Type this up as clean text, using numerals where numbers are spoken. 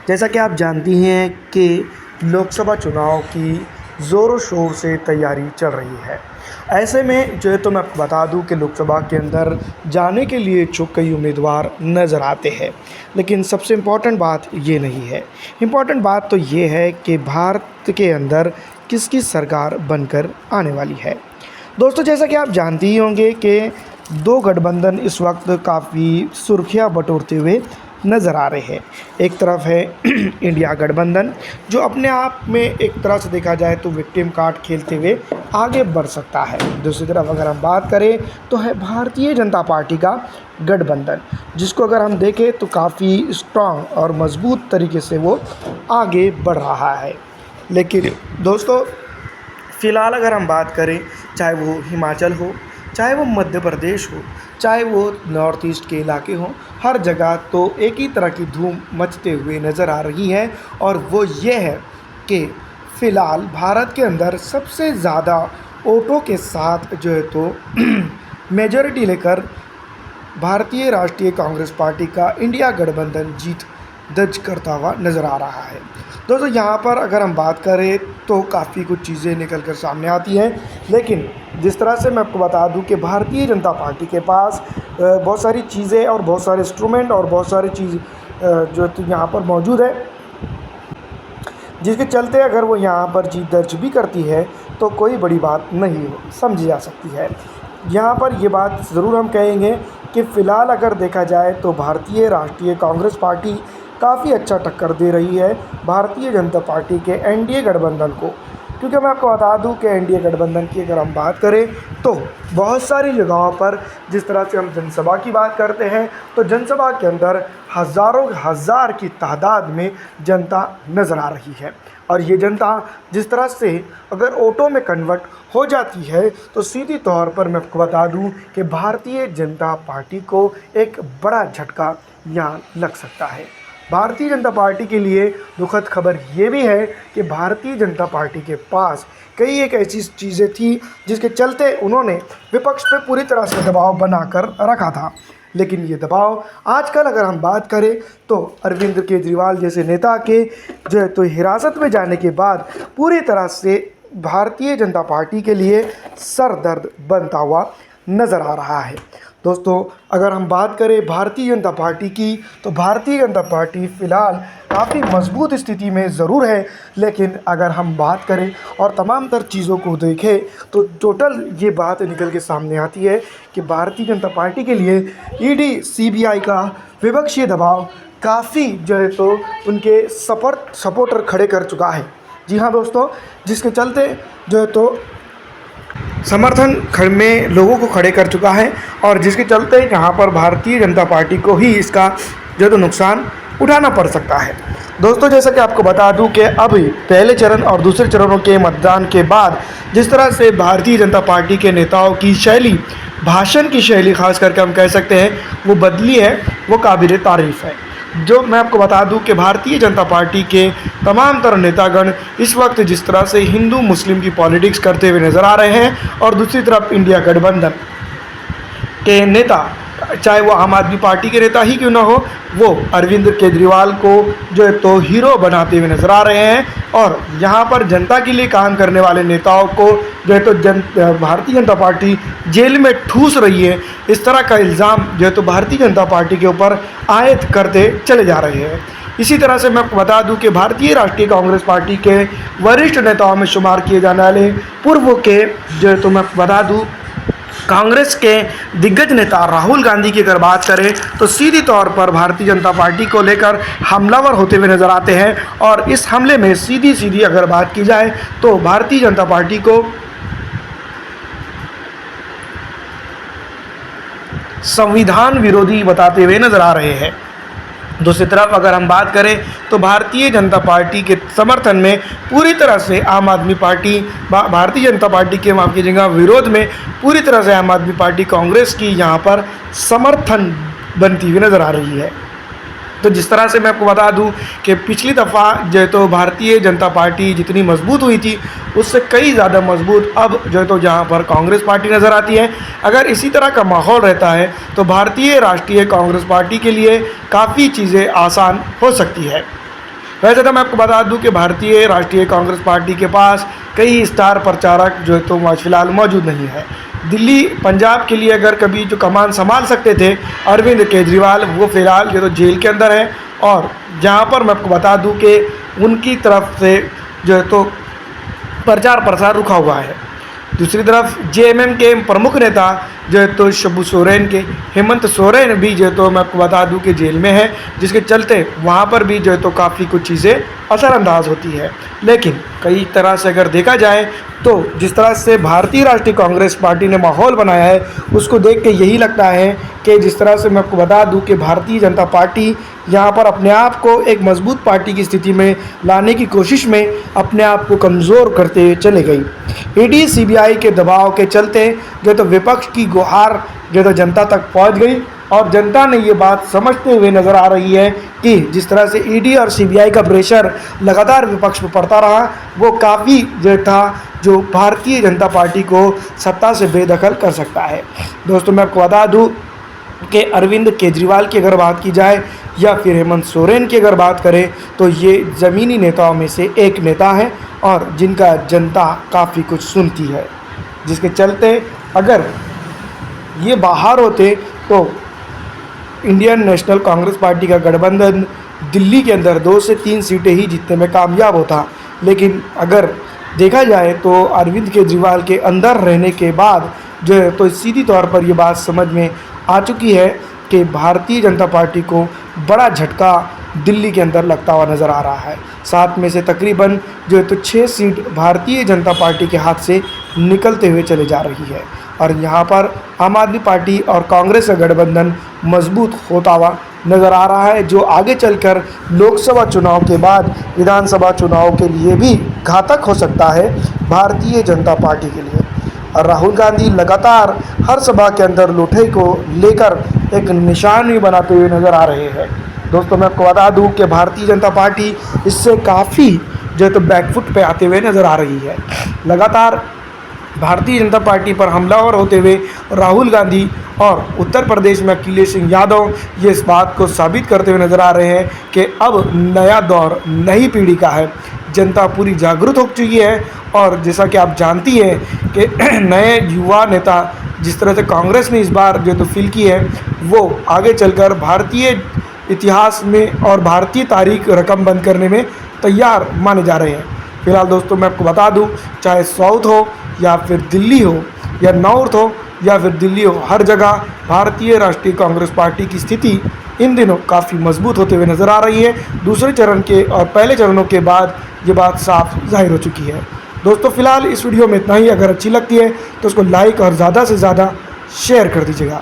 जैसा कि आप जानती हैं कि लोकसभा चुनाव की ज़ोरों शोर से तैयारी चल रही है। ऐसे में जो है तो मैं आपको बता दूं कि लोकसभा के अंदर जाने के लिए इच्छुक कई उम्मीदवार नज़र आते हैं, लेकिन सबसे इम्पॉर्टेंट बात ये नहीं है। इम्पॉर्टेंट बात तो ये है कि भारत के अंदर किसकी सरकार बनकर आने वाली है। दोस्तों, जैसा कि आप जानते ही होंगे कि दो गठबंधन इस वक्त काफ़ी सुर्खियां बटोरते हुए नज़र आ रहे हैं। एक तरफ है इंडिया गठबंधन, जो अपने आप में एक तरह से देखा जाए तो विक्टिम कार्ड खेलते हुए आगे बढ़ सकता है। दूसरी तरफ अगर हम बात करें तो है भारतीय जनता पार्टी का गठबंधन, जिसको अगर हम देखें तो काफ़ी स्ट्रांग और मजबूत तरीके से वो आगे बढ़ रहा है। लेकिन दोस्तों, फ़िलहाल अगर हम बात करें, चाहे वो हिमाचल हो, चाहे वो मध्य प्रदेश हो, चाहे वो नॉर्थ ईस्ट के इलाके हों, हर जगह तो एक ही तरह की धूम मचते हुए नज़र आ रही है। और वो ये है कि फ़िलहाल भारत के अंदर सबसे ज़्यादा वोटों के साथ जो है तो मेजॉरिटी लेकर भारतीय राष्ट्रीय कांग्रेस पार्टी का इंडिया गठबंधन जीत दर्ज करता हुआ नज़र आ रहा है। दोस्तों, यहाँ पर अगर हम बात करें तो काफ़ी कुछ चीज़ें निकल कर सामने आती हैं, लेकिन जिस तरह से मैं आपको बता दूं कि भारतीय जनता पार्टी के पास बहुत सारी चीज़ें और बहुत सारे इंस्ट्रूमेंट और बहुत सारी चीज़ जो तो यहाँ पर मौजूद है, जिसके चलते अगर वो यहाँ पर जीत दर्ज भी करती है तो कोई बड़ी बात नहीं समझी जा सकती है। यहाँ पर ये बात ज़रूर हम कहेंगे कि फ़िलहाल अगर देखा जाए तो भारतीय राष्ट्रीय कांग्रेस पार्टी काफ़ी अच्छा टक्कर दे रही है भारतीय जनता पार्टी के एनडीए गठबंधन को। क्योंकि मैं आपको बता दूं कि एनडीए गठबंधन की अगर हम बात करें तो बहुत सारी जगहों पर जिस तरह से हम जनसभा की बात करते हैं तो जनसभा के अंदर हज़ारों हज़ार की तादाद में जनता नज़र आ रही है। और ये जनता जिस तरह से अगर ऑटो में कन्वर्ट हो जाती है तो सीधी तौर पर मैं आपको बता दूं कि भारतीय जनता पार्टी को एक बड़ा झटका यहाँ लग सकता है। भारतीय जनता पार्टी के लिए दुखद खबर ये भी है कि भारतीय जनता पार्टी के पास कई एक ऐसी चीज़ें थी जिसके चलते उन्होंने विपक्ष पे पूरी तरह से दबाव बनाकर रखा था। लेकिन ये दबाव आजकल अगर हम बात करें तो अरविंद केजरीवाल जैसे नेता के जो है तो हिरासत में जाने के बाद पूरी तरह से भारतीय जनता पार्टी के लिए सर दर्द बनता हुआ नज़र आ रहा है। दोस्तों, अगर हम बात करें भारतीय जनता पार्टी की तो भारतीय जनता पार्टी फ़िलहाल काफ़ी मजबूत स्थिति में ज़रूर है, लेकिन अगर हम बात करें और तमाम तर चीज़ों को देखें तो टोटल ये बात निकल के सामने आती है कि भारतीय जनता पार्टी के लिए ईडी सीबीआई का विपक्षीय दबाव काफ़ी जो है तो उनके सपोर्टर खड़े कर चुका है। जी हाँ दोस्तों, जिसके चलते जो है तो समर्थन में लोगों को खड़े कर चुका है और जिसके चलते यहाँ पर भारतीय जनता पार्टी को ही इसका जो तो नुकसान उठाना पड़ सकता है। दोस्तों, जैसा कि आपको बता दूं कि अभी पहले चरण और दूसरे चरणों के मतदान के बाद जिस तरह से भारतीय जनता पार्टी के नेताओं की शैली, भाषण की शैली खास करके हम कह सकते हैं वो बदली है, वो काबिल तारीफ़ है। जो मैं आपको बता दूं कि भारतीय जनता पार्टी के तमाम तरह नेतागण इस वक्त जिस तरह से हिंदू मुस्लिम की पॉलिटिक्स करते हुए नज़र आ रहे हैं और दूसरी तरफ इंडिया गठबंधन के नेता, चाहे वो आम आदमी पार्टी के नेता ही क्यों ना हो, वो अरविंद केजरीवाल को जो है तो हीरो बनाते हुए नज़र आ रहे हैं। और यहाँ पर जनता के लिए काम करने वाले नेताओं को जो है तो भारतीय जनता पार्टी जेल में ठूस रही है, इस तरह का इल्ज़ाम जो है तो भारतीय जनता पार्टी के ऊपर आयद करते चले जा रहे हैं। इसी तरह से मैं आपको बता दूं कि भारतीय राष्ट्रीय कांग्रेस पार्टी के वरिष्ठ नेताओं में शुमार किए जाने वाले पूर्व के जो है तो मैं आपको बता दूँ कांग्रेस के दिग्गज नेता राहुल गांधी की अगर बात करें तो सीधी तौर पर भारतीय जनता पार्टी को लेकर हमलावर होते हुए नज़र आते हैं। और इस हमले में सीधी अगर बात की जाए तो भारतीय जनता पार्टी को संविधान विरोधी बताते हुए नज़र आ रहे हैं। दूसरी तरफ अगर हम बात करें तो भारतीय जनता पार्टी के समर्थन में पूरी तरह से आम आदमी पार्टी, भारतीय जनता पार्टी के माफ़ कीजिएगा विरोध में पूरी तरह से आम आदमी पार्टी कांग्रेस की यहाँ पर समर्थन बनती हुई नज़र आ रही है। तो जिस तरह से मैं आपको बता दूं कि पिछली दफ़ा जो है तो भारतीय जनता पार्टी जितनी मजबूत हुई थी उससे कई ज़्यादा मजबूत अब जो है तो जहां पर कांग्रेस पार्टी नज़र आती है। अगर इसी तरह का माहौल रहता है तो भारतीय राष्ट्रीय कांग्रेस पार्टी के लिए काफ़ी चीज़ें आसान हो सकती है। वैसे तो मैं आपको बता दूं कि भारतीय राष्ट्रीय कांग्रेस पार्टी के पास कई स्टार प्रचारक जो है तो आज फिलहाल मौजूद नहीं है। दिल्ली पंजाब के लिए अगर कभी जो कमान संभाल सकते थे अरविंद केजरीवाल, वो फिलहाल जो तो जेल के अंदर है, और जहाँ पर मैं आपको बता दूं कि उनकी तरफ से जो है तो प्रचार प्रसार रुका हुआ है। दूसरी तरफ जेएमएम के प्रमुख नेता जो है तो शिबू सोरेन के हेमंत सोरेन भी जो है तो मैं आपको बता दूं कि जेल में है, जिसके चलते वहाँ पर भी जो है तो काफ़ी कुछ चीज़ें असरअंदाज होती है। लेकिन कई तरह से अगर देखा जाए तो जिस तरह से भारतीय राष्ट्रीय कांग्रेस पार्टी ने माहौल बनाया है उसको देख के यही लगता है कि जिस तरह से मैं आपको बता दूं कि भारतीय जनता पार्टी यहाँ पर अपने आप को एक मजबूत पार्टी की स्थिति में लाने की कोशिश में अपने आप को कमज़ोर करते चले गई। ईडी सीबीआई के दबाव के चलते जो तो विपक्ष की गुहार जो तो जनता तक पहुँच गई, और जनता ने ये बात समझते हुए नज़र आ रही है कि जिस तरह से ईडी और सीबीआई का प्रेशर लगातार विपक्ष पर पड़ता रहा, वो काफ़ी जो था जो भारतीय जनता पार्टी को सत्ता से बेदखल कर सकता है। दोस्तों मैं आपको बता दूं कि अरविंद केजरीवाल की अगर बात की जाए या फिर हेमंत सोरेन की अगर बात करें तो ये ज़मीनी नेताओं में से एक नेता है और जिनका जनता काफ़ी कुछ सुनती है, जिसके चलते अगर ये बाहर होते तो इंडियन नेशनल कांग्रेस पार्टी का गठबंधन दिल्ली के अंदर 2 से 3 सीटें ही जीतने में कामयाब होता। लेकिन अगर देखा जाए तो अरविंद केजरीवाल के अंदर रहने के बाद जो है तो सीधी तौर पर ये बात समझ में आ चुकी है कि भारतीय जनता पार्टी को बड़ा झटका दिल्ली के अंदर लगता हुआ नज़र आ रहा है। 7 में से तकरीबन जो है तो 6 सीट भारतीय जनता पार्टी के हाथ से निकलते हुए चले जा रही है, और यहाँ पर आम आदमी पार्टी और कांग्रेस का गठबंधन मजबूत होता हुआ नज़र आ रहा है, जो आगे चलकर लोकसभा चुनाव के बाद विधानसभा चुनाव के लिए भी घातक हो सकता है भारतीय जनता पार्टी के लिए। और राहुल गांधी लगातार हर सभा के अंदर लोठे को लेकर एक निशान भी बनाते हुए नज़र आ रहे हैं। दोस्तों मैं आपको बता दूं कि भारतीय जनता पार्टी इससे काफ़ी जो है तो बैकफुट पे आते हुए नज़र आ रही है। लगातार भारतीय जनता पार्टी पर हमलावर होते हुए राहुल गांधी और उत्तर प्रदेश में अखिलेश सिंह यादव ये इस बात को साबित करते हुए नज़र आ रहे हैं कि अब नया दौर नई पीढ़ी का है। जनता पूरी जागरूक हो चुकी है, और जैसा कि आप जानती हैं कि नए युवा नेता जिस तरह से कांग्रेस ने इस बार जो तो फील की है, वो आगे चलकर भारतीय इतिहास में और भारतीय तारीख रकम बंद करने में तैयार माने जा रहे हैं। फिलहाल दोस्तों मैं आपको बता दूं, चाहे साउथ हो या फिर दिल्ली हो या नॉर्थ हो या फिर दिल्ली हो, हर जगह भारतीय राष्ट्रीय कांग्रेस पार्टी की स्थिति इन दिनों काफ़ी मजबूत होते हुए नज़र आ रही है। दूसरे चरण के और पहले चरणों के बाद ये बात साफ जाहिर हो चुकी है। दोस्तों फिलहाल इस वीडियो में इतना ही। अगर अच्छी लगती है तो उसको लाइक और ज़्यादा से ज़्यादा शेयर कर दीजिएगा।